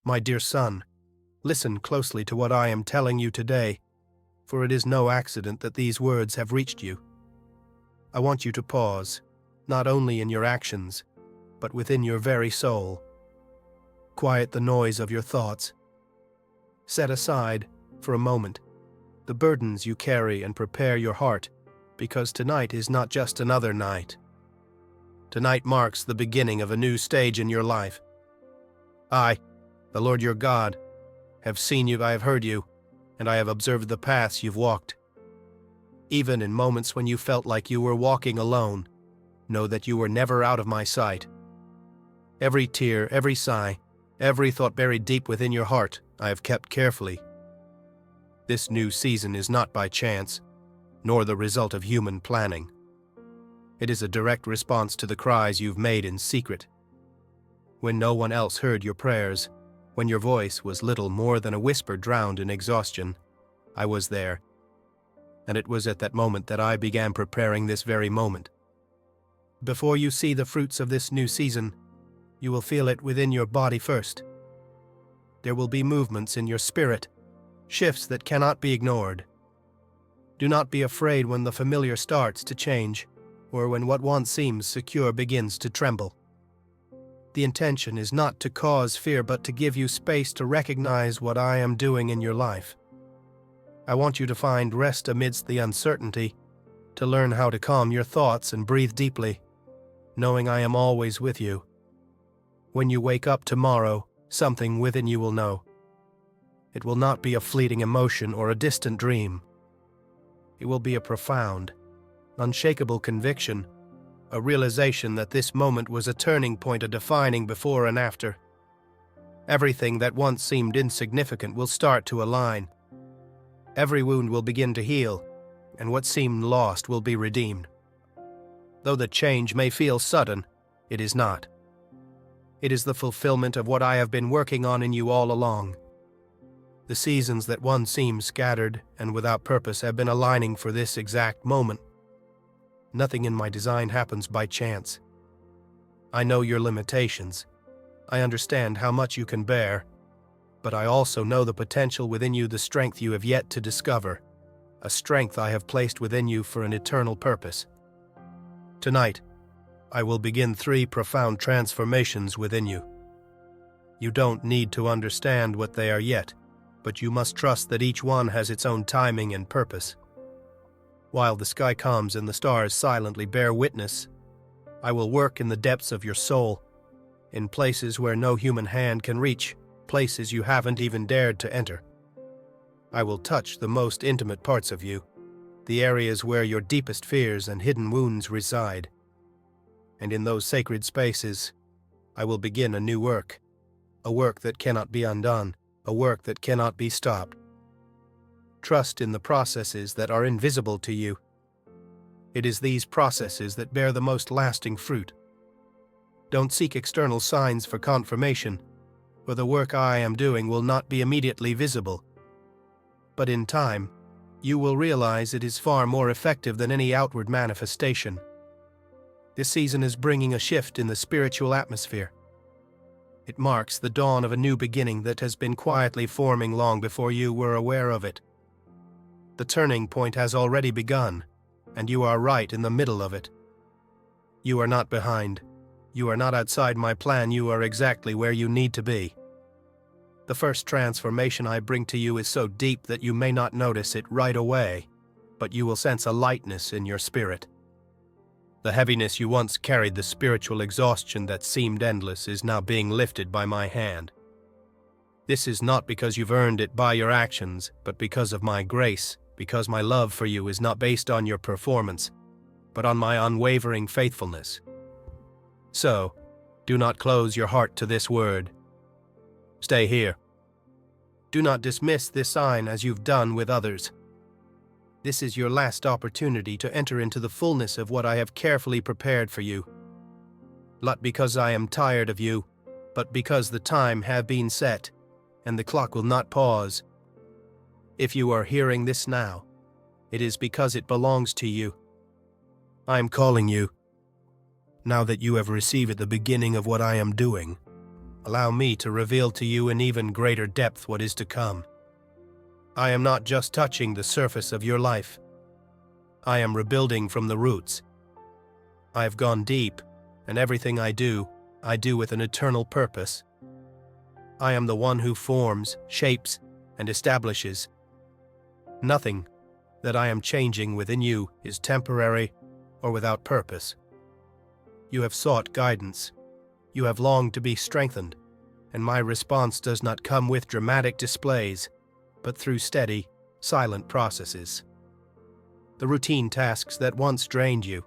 My dear son, listen closely to what I am telling you today, for it is no accident that these words have reached you. I want you to pause, not only in your actions, but within your very soul. Quiet the noise of your thoughts. Set aside, for a moment, the burdens you carry and prepare your heart, because tonight is not just another night. Tonight marks the beginning of a new stage in your life. I, the Lord your God, have seen you, I have heard you, and I have observed the paths you've walked. Even in moments when you felt like you were walking alone, know that you were never out of my sight. Every tear, every sigh, every thought buried deep within your heart, I have kept carefully. This new season is not by chance, nor the result of human planning. It is a direct response to the cries you've made in secret. When no one else heard your prayers, when your voice was little more than a whisper drowned in exhaustion, I was there. And it was at that moment that I began preparing this very moment. Before you see the fruits of this new season, you will feel it within your body first. There will be movements in your spirit, shifts that cannot be ignored. Do not be afraid when the familiar starts to change, or when what once seems secure begins to tremble. The intention is not to cause fear, but to give you space to recognize what I am doing in your life. I want you to find rest amidst the uncertainty, to learn how to calm your thoughts and breathe deeply, knowing I am always with you. When you wake up tomorrow, something within you will know. It will not be a fleeting emotion or a distant dream. It will be a profound, unshakable conviction, a realization that this moment was a turning point, a defining before and after. Everything that once seemed insignificant will start to align. Every wound will begin to heal, and what seemed lost will be redeemed. Though the change may feel sudden, it is not. It is the fulfillment of what I have been working on in you all along. The seasons that once seemed scattered and without purpose have been aligning for this exact moment. Nothing in my design happens by chance. I know your limitations. I understand how much you can bear, but I also know the potential within you, the strength you have yet to discover, a strength I have placed within you for an eternal purpose. Tonight, I will begin 3 profound transformations within you. You don't need to understand what they are yet, but you must trust that each one has its own timing and purpose. While the sky calms and the stars silently bear witness, I will work in the depths of your soul, in places where no human hand can reach, places you haven't even dared to enter. I will touch the most intimate parts of you, the areas where your deepest fears and hidden wounds reside. And in those sacred spaces, I will begin a new work, a work that cannot be undone, a work that cannot be stopped. Trust in the processes that are invisible to you. It is these processes that bear the most lasting fruit. Don't seek external signs for confirmation, for the work I am doing will not be immediately visible. But in time, you will realize it is far more effective than any outward manifestation. This season is bringing a shift in the spiritual atmosphere. It marks the dawn of a new beginning that has been quietly forming long before you were aware of it. The turning point has already begun, and you are right in the middle of it. You are not behind. You are not outside my plan. You are exactly where you need to be. The first transformation I bring to you is so deep that you may not notice it right away, but you will sense a lightness in your spirit. The heaviness you once carried, the spiritual exhaustion that seemed endless, is now being lifted by my hand. This is not because you've earned it by your actions, but because of my grace, because my love for you is not based on your performance, but on my unwavering faithfulness. So, do not close your heart to this word. Stay here. Do not dismiss this sign as you've done with others. This is your last opportunity to enter into the fullness of what I have carefully prepared for you. Not because I am tired of you, but because the time have been set, and the clock will not pause. If you are hearing this now, it is because it belongs to you. I am calling you. Now that you have received the beginning of what I am doing, Allow me to reveal to you in even greater depth what is to come. I am not just touching the surface of your life. I am rebuilding from the roots. I have gone deep, and everything I do with an eternal purpose. I am the one who forms, shapes, and establishes. Nothing that I am changing within you is temporary or without purpose. You have sought guidance. You have longed to be strengthened, and my response does not come with dramatic displays, but through steady, silent processes. The routine tasks that once drained you,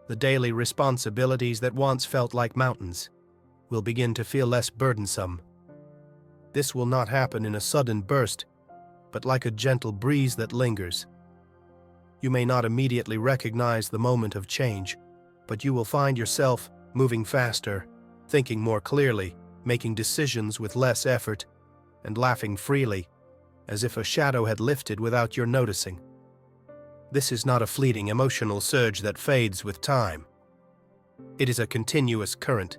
the daily responsibilities that once felt like mountains, will begin to feel less burdensome. This will not happen in a sudden burst, but like a gentle breeze that lingers. You may not immediately recognize the moment of change, but you will find yourself moving faster, thinking more clearly, making decisions with less effort, and laughing freely, as if a shadow had lifted without your noticing. This is not a fleeting emotional surge that fades with time. It is a continuous current,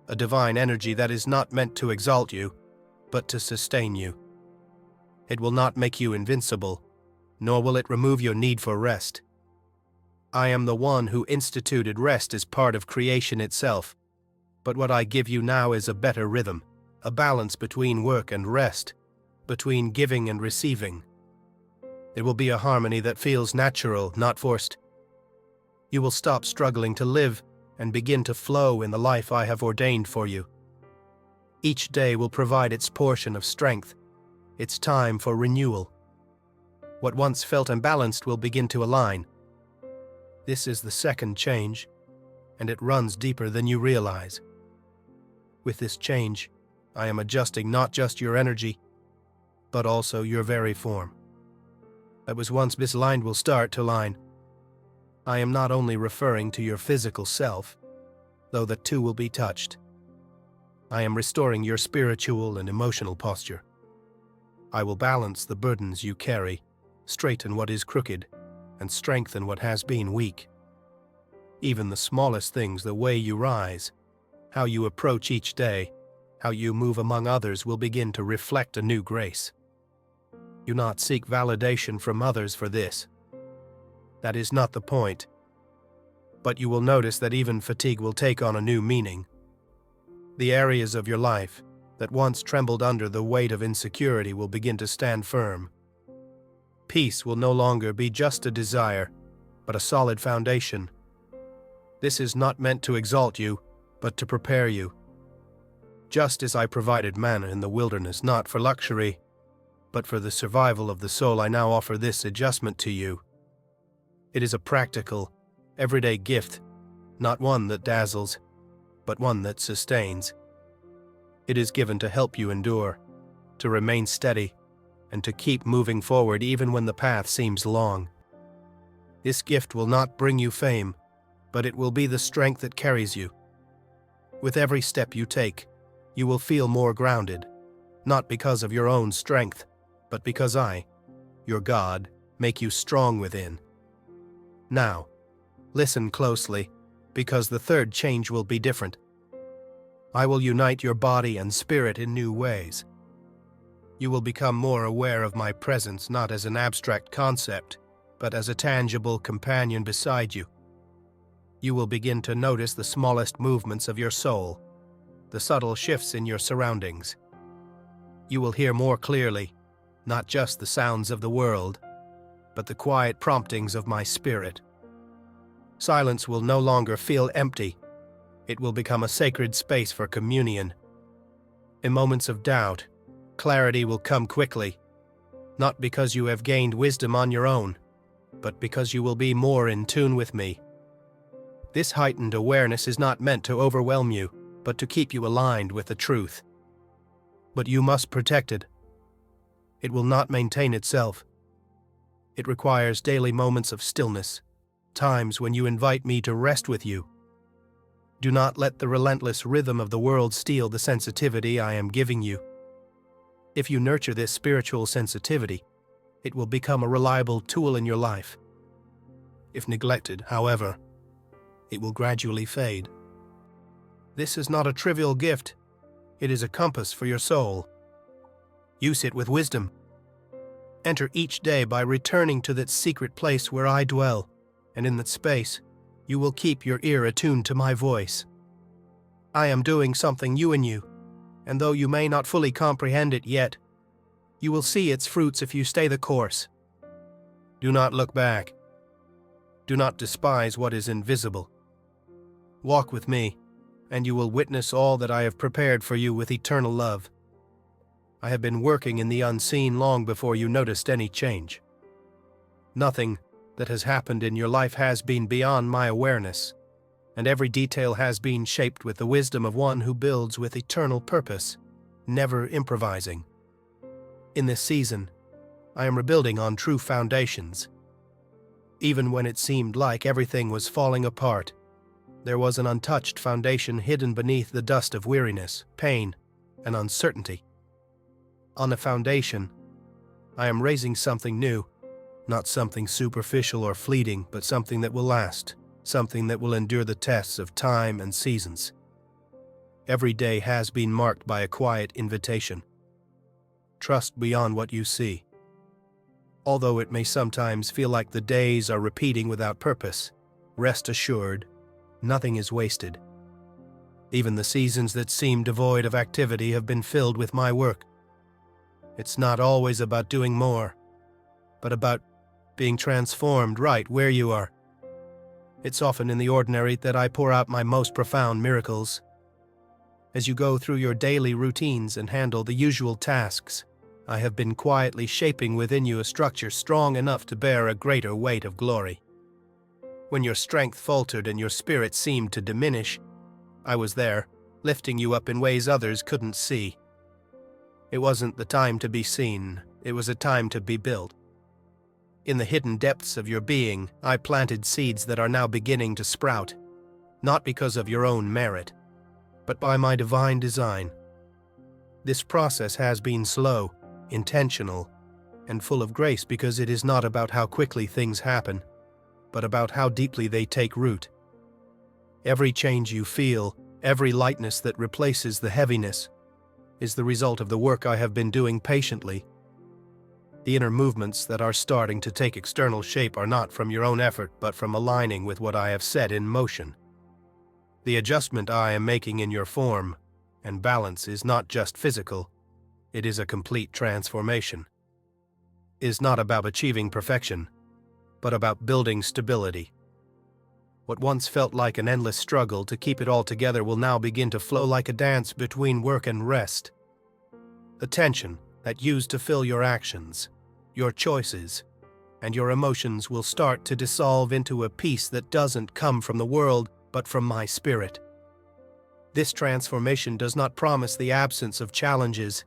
a divine energy that is not meant to exalt you, but to sustain you. It will not make you invincible, nor will it remove your need for rest. I am the one who instituted rest as part of creation itself, but what I give you now is a better rhythm, a balance between work and rest, between giving and receiving. It will be a harmony that feels natural, not forced. You will stop struggling to live and begin to flow in the life I have ordained for you. Each day will provide its portion of strength. It's time for renewal. What once felt imbalanced will begin to align. This is the second change, and it runs deeper than you realize. With this change, I am adjusting not just your energy, but also your very form. That was once misaligned will start to line. I am not only referring to your physical self, though the two will be touched. I am restoring your spiritual and emotional posture. I will balance the burdens you carry, straighten what is crooked, and strengthen what has been weak. Even the smallest things, the way you rise, how you approach each day, how you move among others will begin to reflect a new grace. Do not seek validation from others for this. That is not the point. But you will notice that even fatigue will take on a new meaning. The areas of your life that once trembled under the weight of insecurity will begin to stand firm. Peace will no longer be just a desire, but a solid foundation. This is not meant to exalt you, but to prepare you. Just as I provided manna in the wilderness not for luxury, but for the survival of the soul, I now offer this adjustment to you. It is a practical, everyday gift, not one that dazzles, but one that sustains. It is given to help you endure, to remain steady, and to keep moving forward even when the path seems long. This gift will not bring you fame, but it will be the strength that carries you. With every step you take, you will feel more grounded, not because of your own strength, but because I, your God, make you strong within. Now, listen closely, because the third change will be different. I will unite your body and spirit in new ways. You will become more aware of my presence not as an abstract concept, but as a tangible companion beside you. You will begin to notice the smallest movements of your soul, the subtle shifts in your surroundings. You will hear more clearly, not just the sounds of the world, but the quiet promptings of my spirit. Silence will no longer feel empty. It will become a sacred space for communion. In moments of doubt, clarity will come quickly, not because you have gained wisdom on your own, but because you will be more in tune with me. This heightened awareness is not meant to overwhelm you, but to keep you aligned with the truth. But you must protect it. It will not maintain itself. It requires daily moments of stillness, times when you invite me to rest with you. Do not let the relentless rhythm of the world steal the sensitivity I am giving you. If you nurture this spiritual sensitivity, it will become a reliable tool in your life. If neglected, however, it will gradually fade. This is not a trivial gift. It is a compass for your soul. Use it with wisdom. Enter each day by returning to that secret place where I dwell, and in that space, you will keep your ear attuned to my voice. I am doing something new in you, and though you may not fully comprehend it yet, you will see its fruits if you stay the course. Do not look back. Do not despise what is invisible. Walk with me, and you will witness all that I have prepared for you with eternal love. I have been working in the unseen long before you noticed any change. Nothing that has happened in your life has been beyond my awareness, and every detail has been shaped with the wisdom of one who builds with eternal purpose, never improvising. In this season, I am rebuilding on true foundations. Even when it seemed like everything was falling apart, there was an untouched foundation hidden beneath the dust of weariness, pain, and uncertainty. On the foundation, I am raising something new, not something superficial or fleeting, but something that will last, something that will endure the tests of time and seasons. Every day has been marked by a quiet invitation. Trust beyond what you see. Although it may sometimes feel like the days are repeating without purpose, rest assured, nothing is wasted. Even the seasons that seem devoid of activity have been filled with my work. It's not always about doing more, but about being transformed right where you are. It's often in the ordinary that I pour out my most profound miracles. As you go through your daily routines and handle the usual tasks, I have been quietly shaping within you a structure strong enough to bear a greater weight of glory. When your strength faltered and your spirit seemed to diminish, I was there, lifting you up in ways others couldn't see. It wasn't the time to be seen, it was a time to be built. In the hidden depths of your being, I planted seeds that are now beginning to sprout, not because of your own merit, but by my divine design. This process has been slow, intentional, and full of grace because it is not about how quickly things happen, but about how deeply they take root. Every change you feel, every lightness that replaces the heaviness, is the result of the work I have been doing patiently. The inner movements that are starting to take external shape are not from your own effort, but from aligning with what I have set in motion. The adjustment I am making in your form and balance is not just physical, it is a complete transformation. It is not about achieving perfection, but about building stability. What once felt like an endless struggle to keep it all together will now begin to flow like a dance between work and rest. The tension that used to fill your actions, your choices, and your emotions will start to dissolve into a peace that doesn't come from the world, but from my spirit. This transformation does not promise the absence of challenges,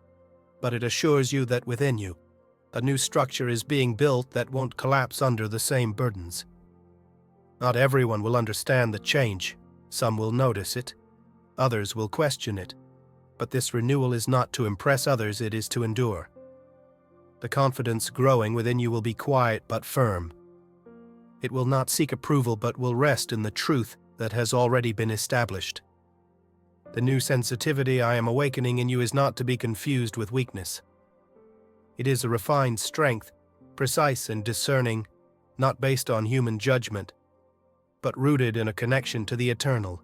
but it assures you that within you, a new structure is being built that won't collapse under the same burdens. Not everyone will understand the change. Some will notice it. Others will question it. But this renewal is not to impress others, it is to endure. The confidence growing within you will be quiet but firm. It will not seek approval but will rest in the truth that has already been established. The new sensitivity I am awakening in you is not to be confused with weakness. It is a refined strength, precise and discerning, not based on human judgment, but rooted in a connection to the eternal.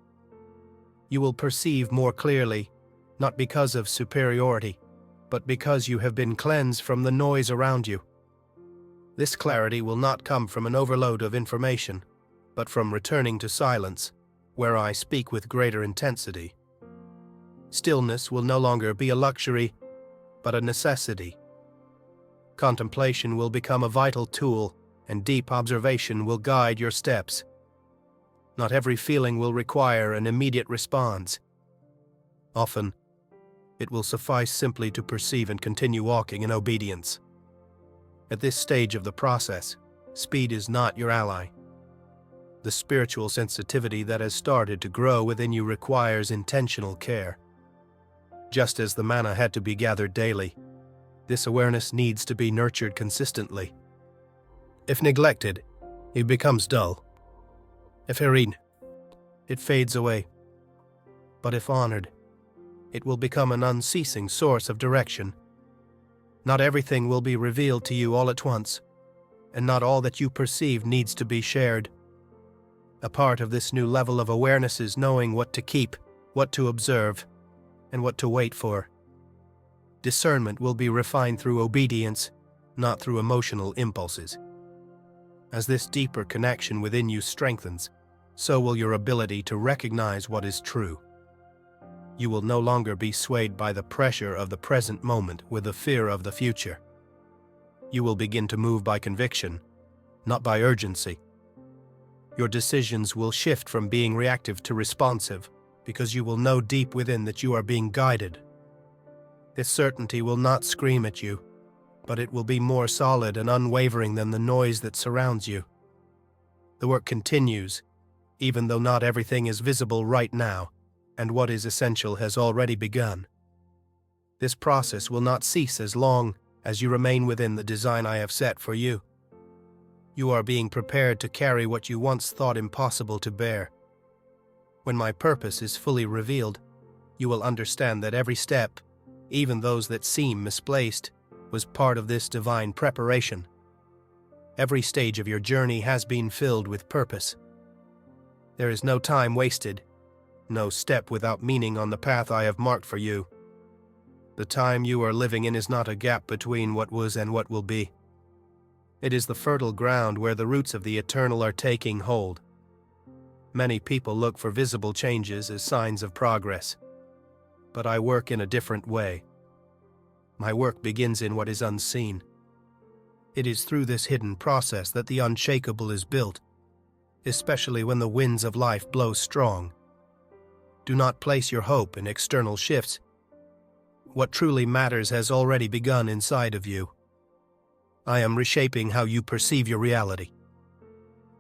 You will perceive more clearly, not because of superiority, but because you have been cleansed from the noise around you. This clarity will not come from an overload of information, but from returning to silence, where I speak with greater intensity. Stillness will no longer be a luxury, but a necessity. Contemplation will become a vital tool, and deep observation will guide your steps. Not every feeling will require an immediate response. Often, it will suffice simply to perceive and continue walking in obedience. At this stage of the process, speed is not your ally. The spiritual sensitivity that has started to grow within you requires intentional care. Just as the manna had to be gathered daily, this awareness needs to be nurtured consistently. If neglected, it becomes dull. If hurried, it fades away. But if honored, it will become an unceasing source of direction. Not everything will be revealed to you all at once, and not all that you perceive needs to be shared. A part of this new level of awareness is knowing what to keep, what to observe, and what to wait for. Discernment will be refined through obedience, not through emotional impulses. As this deeper connection within you strengthens, so will your ability to recognize what is true. You will no longer be swayed by the pressure of the present moment with the fear of the future. You will begin to move by conviction, not by urgency. Your decisions will shift from being reactive to responsive, because you will know deep within that you are being guided. This certainty will not scream at you, but it will be more solid and unwavering than the noise that surrounds you. The work continues, even though not everything is visible right now, and what is essential has already begun. This process will not cease as long as you remain within the design I have set for you. You are being prepared to carry what you once thought impossible to bear. When my purpose is fully revealed, you will understand that every step, even those that seem misplaced, was part of this divine preparation. Every stage of your journey has been filled with purpose. There is no time wasted, no step without meaning on the path I have marked for you. The time you are living in is not a gap between what was and what will be. It is the fertile ground where the roots of the eternal are taking hold. Many people look for visible changes as signs of progress, but I work in a different way. My work begins in what is unseen. It is through this hidden process that the unshakable is built, especially when the winds of life blow strong. Do not place your hope in external shifts. What truly matters has already begun inside of you. I am reshaping how you perceive your reality.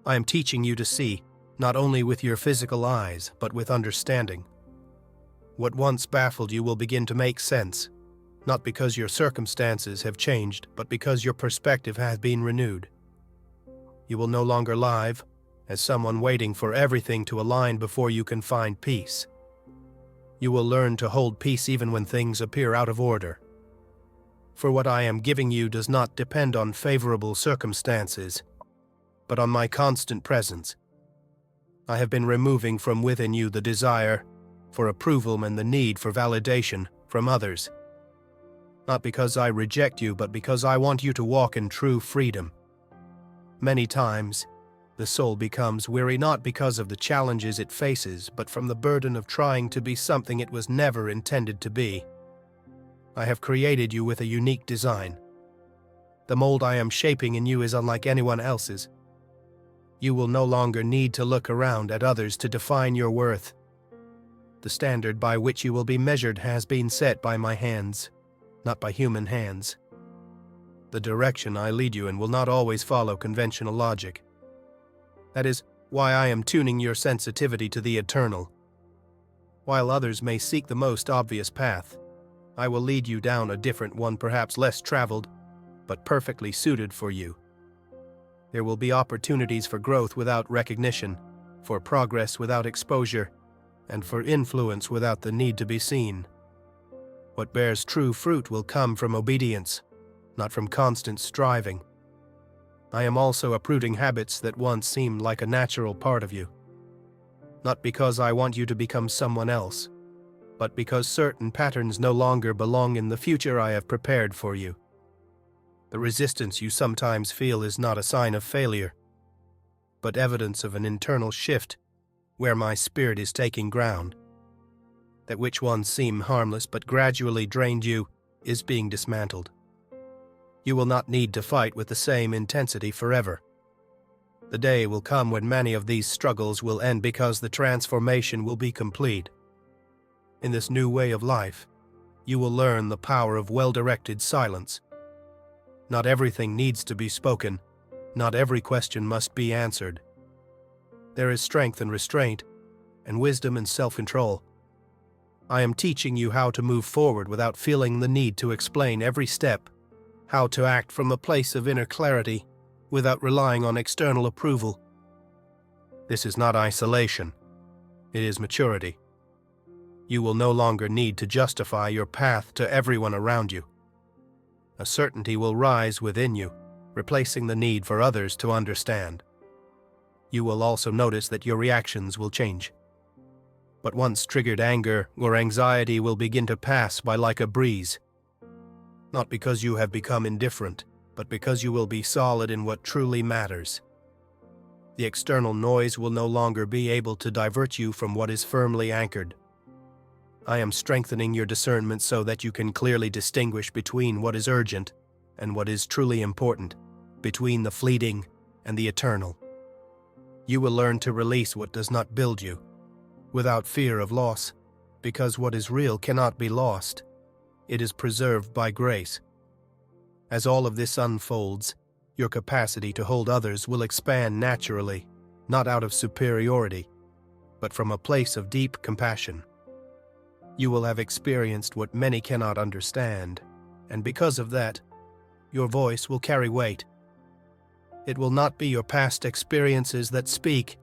I am teaching you to see, not only with your physical eyes, but with understanding. What once baffled you will begin to make sense, not because your circumstances have changed, but because your perspective has been renewed. You will no longer live as someone waiting for everything to align before you can find peace. You will learn to hold peace even when things appear out of order. For what I am giving you does not depend on favorable circumstances, but on my constant presence. I have been removing from within you the desire for approval and the need for validation from others. Not because I reject you, but because I want you to walk in true freedom. Many times, the soul becomes weary not because of the challenges it faces, but from the burden of trying to be something it was never intended to be. I have created you with a unique design. The mold I am shaping in you is unlike anyone else's. You will no longer need to look around at others to define your worth. The standard by which you will be measured has been set by my hands, not by human hands. The direction I lead you in will not always follow conventional logic. That is why I am tuning your sensitivity to the eternal. While others may seek the most obvious path, I will lead you down a different one, perhaps less traveled, but perfectly suited for you. There will be opportunities for growth without recognition, for progress without exposure, and for influence without the need to be seen. What bears true fruit will come from obedience, not from constant striving. I am also uprooting habits that once seemed like a natural part of you. Not because I want you to become someone else, but because certain patterns no longer belong in the future I have prepared for you. The resistance you sometimes feel is not a sign of failure, but evidence of an internal shift where my spirit is taking ground. That which once seemed harmless but gradually drained you is being dismantled. You will not need to fight with the same intensity forever. The day will come when many of these struggles will end because the transformation will be complete. In this new way of life, you will learn the power of well-directed silence. Not everything needs to be spoken. Not every question must be answered. There is strength in restraint, and wisdom in self-control. I am teaching you how to move forward without feeling the need to explain every step, how to act from a place of inner clarity without relying on external approval. This is not isolation. It is maturity. You will no longer need to justify your path to everyone around you. A certainty will rise within you, replacing the need for others to understand. You will also notice that your reactions will change. But once triggered anger or anxiety will begin to pass by like a breeze. Not because you have become indifferent, but because you will be solid in what truly matters. The external noise will no longer be able to divert you from what is firmly anchored. I am strengthening your discernment so that you can clearly distinguish between what is urgent and what is truly important, between the fleeting and the eternal. You will learn to release what does not build you, without fear of loss, because what is real cannot be lost. It is preserved by grace. As all of this unfolds, your capacity to hold others will expand naturally, not out of superiority, but from a place of deep compassion. You will have experienced what many cannot understand, and because of that, your voice will carry weight. It will not be your past experiences that speak,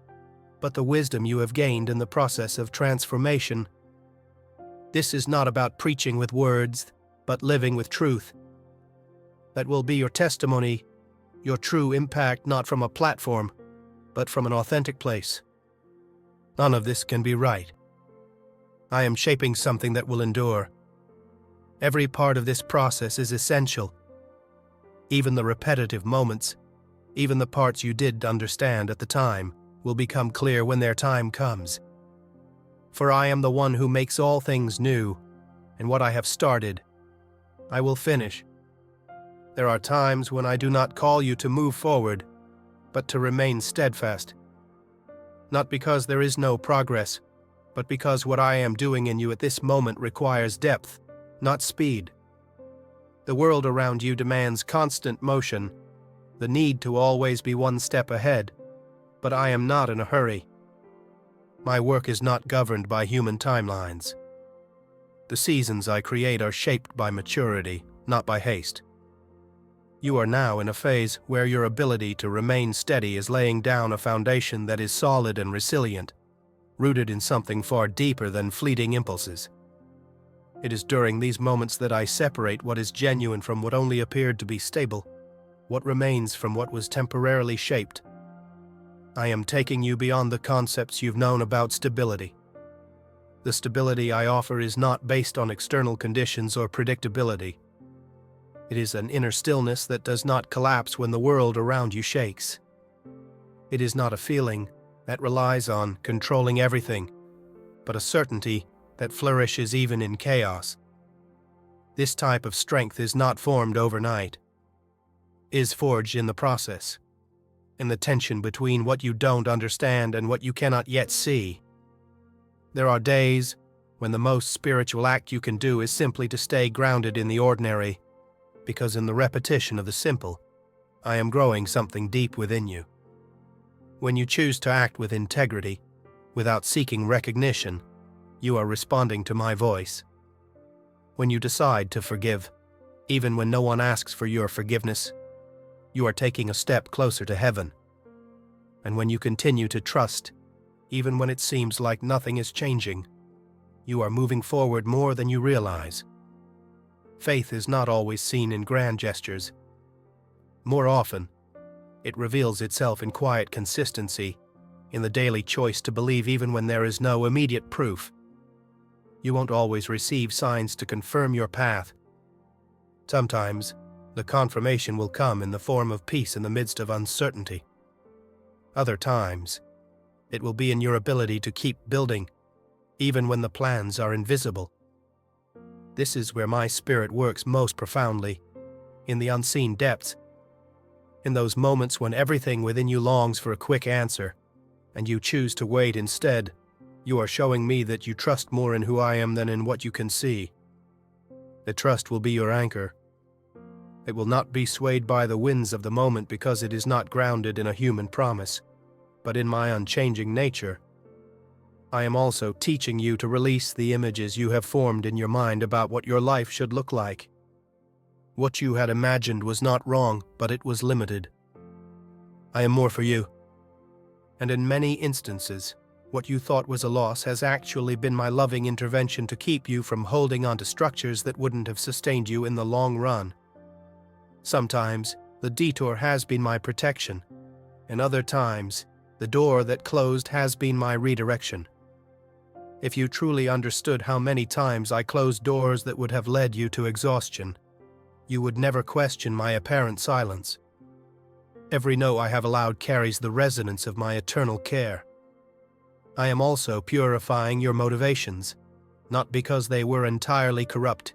but the wisdom you have gained in the process of transformation. This is not about preaching with words, but living with truth. That will be your testimony, your true impact, not from a platform, but from an authentic place. None of this can be right. I am shaping something that will endure. Every part of this process is essential. Even the repetitive moments, even the parts you did understand at the time, will become clear when their time comes. For I am the one who makes all things new, and what I have started, I will finish. There are times when I do not call you to move forward, but to remain steadfast. Not because there is no progress, but because what I am doing in you at this moment requires depth, not speed. The world around you demands constant motion, the need to always be one step ahead, but I am not in a hurry. My work is not governed by human timelines. The seasons I create are shaped by maturity, not by haste. You are now in a phase where your ability to remain steady is laying down a foundation that is solid and resilient, rooted in something far deeper than fleeting impulses. It is during these moments that I separate what is genuine from what only appeared to be stable, what remains from what was temporarily shaped. I am taking you beyond the concepts you've known about stability. The stability I offer is not based on external conditions or predictability. It is an inner stillness that does not collapse when the world around you shakes. It is not a feeling that relies on controlling everything, but a certainty that flourishes even in chaos. This type of strength is not formed overnight. It is forged in the process, in the tension between what you don't understand and what you cannot yet see. There are days when the most spiritual act you can do is simply to stay grounded in the ordinary, because in the repetition of the simple, I am growing something deep within you. When you choose to act with integrity, without seeking recognition, you are responding to my voice. When you decide to forgive, even when no one asks for your forgiveness, you are taking a step closer to heaven. And when you continue to trust, even when it seems like nothing is changing, you are moving forward more than you realize. Faith is not always seen in grand gestures. More often, it reveals itself in quiet consistency, in the daily choice to believe even when there is no immediate proof. You won't always receive signs to confirm your path. Sometimes, the confirmation will come in the form of peace in the midst of uncertainty. Other times, it will be in your ability to keep building, even when the plans are invisible. This is where my spirit works most profoundly, in the unseen depths. In those moments when everything within you longs for a quick answer, and you choose to wait instead, you are showing me that you trust more in who I am than in what you can see. The trust will be your anchor. It will not be swayed by the winds of the moment because it is not grounded in a human promise, but in my unchanging nature. I am also teaching you to release the images you have formed in your mind about what your life should look like. What you had imagined was not wrong, but it was limited. I am more for you. And in many instances, What you thought was a loss has actually been my loving intervention to keep you from holding on to structures that wouldn't have sustained you in the long run. Sometimes, the detour has been my protection, and other times, the door that closed has been my redirection. If you truly understood how many times I closed doors that would have led you to exhaustion, you would never question my apparent silence. Every no I have allowed carries the resonance of my eternal care. I am also purifying your motivations, not because they were entirely corrupt,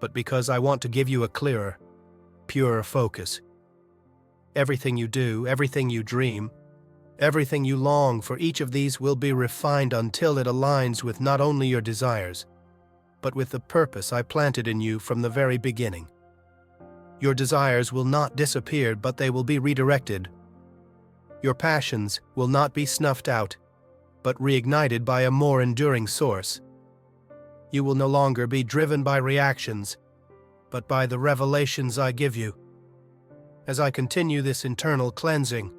but because I want to give you a clearer, purer focus. Everything you do, everything you dream, everything you long for, each of these will be refined until it aligns with not only your desires, but with the purpose I planted in you from the very beginning. Your desires will not disappear, but they will be redirected. Your passions will not be snuffed out, but reignited by a more enduring source. You will no longer be driven by reactions, but by the revelations I give you. As I continue this internal cleansing,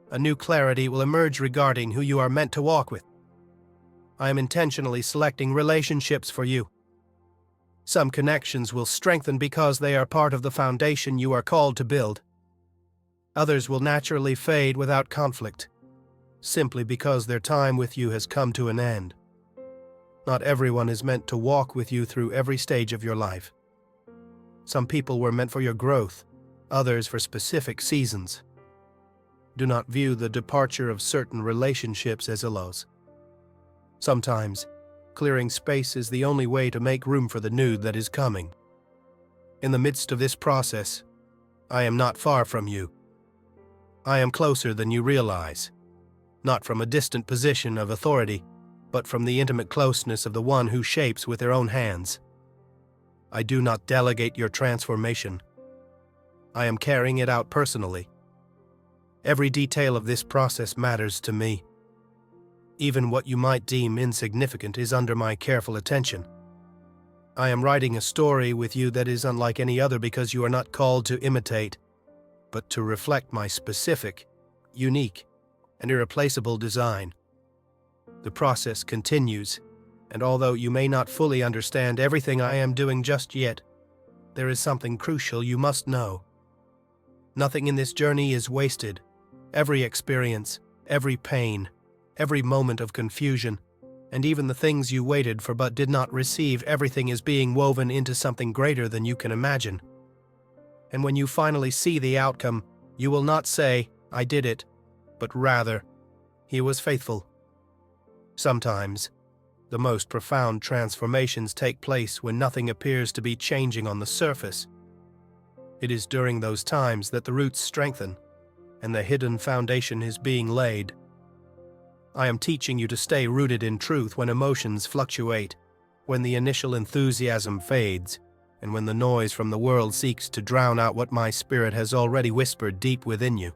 a new clarity will emerge regarding who you are meant to walk with. I am intentionally selecting relationships for you. Some connections will strengthen because they are part of the foundation you are called to build. Others will naturally fade without conflict, simply because their time with you has come to an end. Not everyone is meant to walk with you through every stage of your life. Some people were meant for your growth, others for specific seasons. Do not view the departure of certain relationships as a loss. Sometimes, clearing space is the only way to make room for the new that is coming. In the midst of this process, I am not far from you. I am closer than you realize, not from a distant position of authority, but from the intimate closeness of the one who shapes with their own hands. I do not delegate your transformation. I am carrying it out personally. Every detail of this process matters to me. Even what you might deem insignificant is under my careful attention. I am writing a story with you that is unlike any other because you are not called to imitate, but to reflect my specific, unique, and irreplaceable design. The process continues, and although you may not fully understand everything I am doing just yet, there is something crucial you must know. Nothing in this journey is wasted. Every experience, every pain, every moment of confusion, and even the things you waited for but did not receive, everything is being woven into something greater than you can imagine. And when you finally see the outcome, you will not say, "I did it," but rather, "He was faithful." Sometimes, the most profound transformations take place when nothing appears to be changing on the surface. It is during those times that the roots strengthen, and the hidden foundation is being laid. I am teaching you to stay rooted in truth when emotions fluctuate, when the initial enthusiasm fades, and when the noise from the world seeks to drown out what my spirit has already whispered deep within you.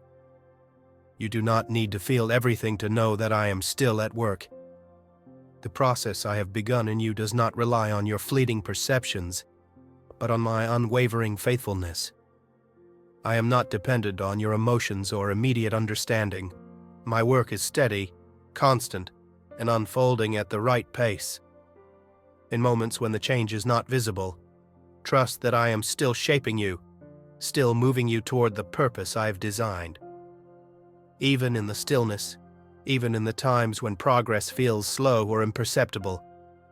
You do not need to feel everything to know that I am still at work. The process I have begun in you does not rely on your fleeting perceptions, but on my unwavering faithfulness. I am not dependent on your emotions or immediate understanding. My work is steady, constant, and unfolding at the right pace. In moments when the change is not visible, trust that I am still shaping you, still moving you toward the purpose I have designed. Even in the stillness, even in the times when progress feels slow or imperceptible,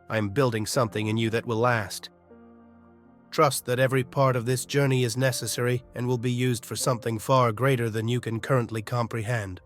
I am building something in you that will last. Trust that every part of this journey is necessary and will be used for something far greater than you can currently comprehend.